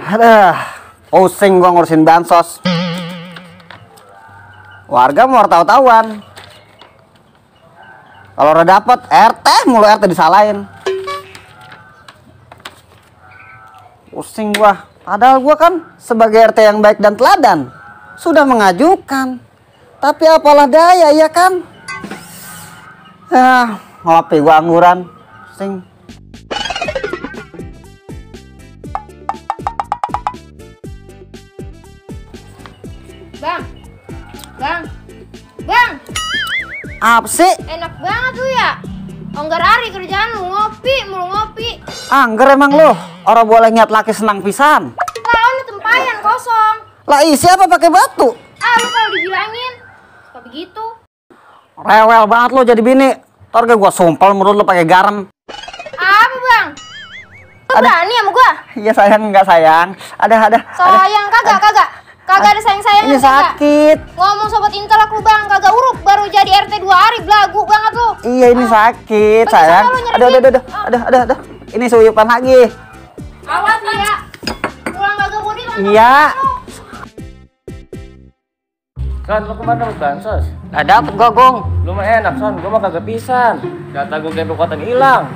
Aduh, pusing gua ngurusin bansos. Warga mau tahu-tahuan. Kalau udah dapet RT mulu RT disalahin. Pusing gua. Padahal gua kan sebagai RT yang baik dan teladan sudah mengajukan. Tapi apalah daya ya kan? Ngopi gua angguran. Pusing. Bang, Apa sih? enak banget lu ya. Onggar hari kerjaan lu mulu ngopi. Angger emang lu. Orang boleh niat laki senang pisan. Lah lu tempayan kosong. Lah isi apa pakai batu? Lu kalau dibilangin suka begitu. Rewel banget lu jadi bini. Ntar gua sumpel menurut lu pakai garam. Apa bang? Lu berani sama gua? Iya sayang, enggak sayang. Ada. Sayang kagak. Kagak ada sayang-sayang. Ini sakit. Ngomong sobat intelek lu bang, kagak uruk baru jadi RT 2 hari belagu banget lu. Iya ini sakit Bagi sayang. sana lu nyerimin. Aduh. Ini suyupan lagi. Awas ya. Pulang kagak budi langsung. Iya. Son, lu kemana lu bansos? Nggak dapet gua gong. Lu mah enak, Son. Gua mah kagak pisan. Data gua kayak kekuatan hilang.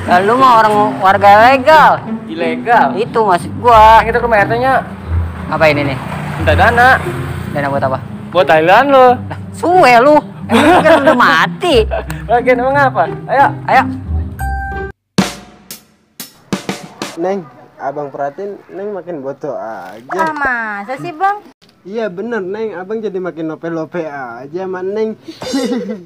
Ya, lu mah orang warga legal. Ilegal. Itu maksud gua. Yang itu ke RT-nya Ngapain ini? minta dana. Dana buat apa? Buat Thailand lu. Lah, suwe lu. Emang kan udah mati. Lagian emang apa? Ayo. Neng, abang perhatiin Neng makin bodoh aja. Masa sih bang? Iya bener Neng, abang jadi makin lope-lope aja sama Neng.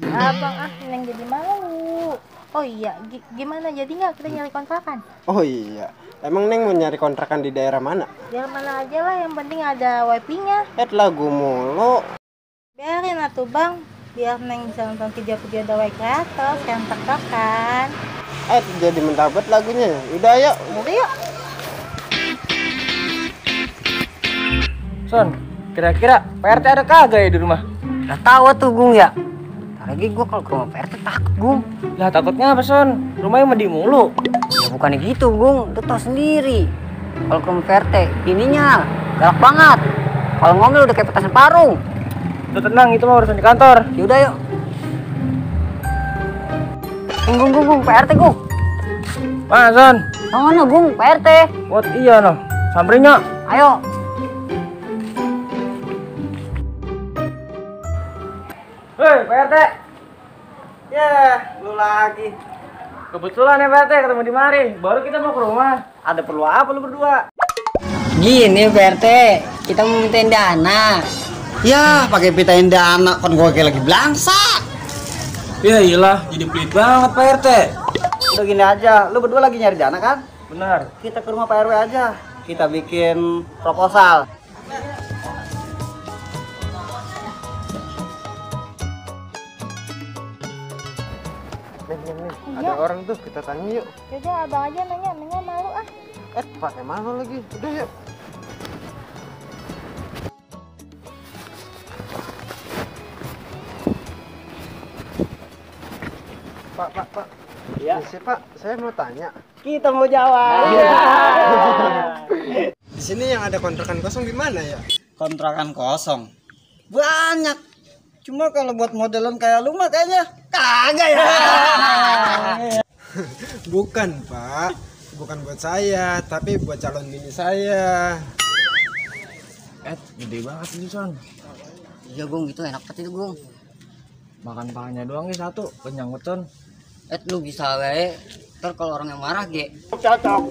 Abang Neng jadi malu. Oh iya, gimana jadi nggak kita nyari kontrakan? Oh iya, emang Neng mau nyari kontrakan di daerah mana? Biar mana aja lah, yang penting ada wifi-nya. Lagu mulu. Biarin atuh bang, biar Neng bisa nonton video-video dawai kreator yang tektokan. Jadi mentabet lagunya. Udah yuk. Udah yuk. Son, kira-kira PRT ada kagak ya di rumah? Udah tahu tuh Gung ya. Ntar lagi gua kalau ke rumah PRT takut Gung. Lah takutnya apa, Son? Rumahnya mandi mulu. Ya bukannya gitu Gung, lu tau sendiri. Kalau ke rumah PRT, ininya galak banget. Kalau ngomel udah kayak petasan parung. Udah tenang, itu mah urusan di kantor. Yaudah yuk. Gung, PRT Gung. Mana, Son? Mana Gung, PRT? What iya no? Samprinya. Ayo. Hei, PRT. Lu lagi. Kebetulan ya PRT ketemu di mari. Baru kita mau ke rumah. Ada perlu apa lu berdua? Gini PRT, kita mau mintain dana. Ya, pakai pitain dana kan gua kayak lagi belangsa. Ya iyalah, jadi pelit banget Pak RT. Udah gini aja, lu berdua lagi nyari dana kan? Benar. Kita ke rumah Pak RW aja. Kita bikin proposal. Neng, ada orang tuh, kita tanya yuk. Yaudah abang aja nanya malu ah. Pakai malu lagi. Udah yuk. Pak. Iya. Pak, saya mau tanya. Kita mau jawab. Di sini yang ada kontrakan kosong di mana ya? Kontrakan kosong. Banyak. Cuma kalau buat modelan kayak lu mah kayaknya kagak ya. Bukan, Pak. Bukan buat saya, tapi buat calon bini saya. Gede banget ini, Son. Iya, Gung, itu enak banget itu, Gung. Makan palanya doang nih satu, kenyang banget, Son. Lu bisa wae. Ntar kalau orang yang marah, Ge. Cocok.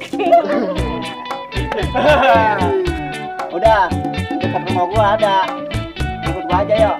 Udah, dekat rumah gua ada. Ikut gua aja, yuk.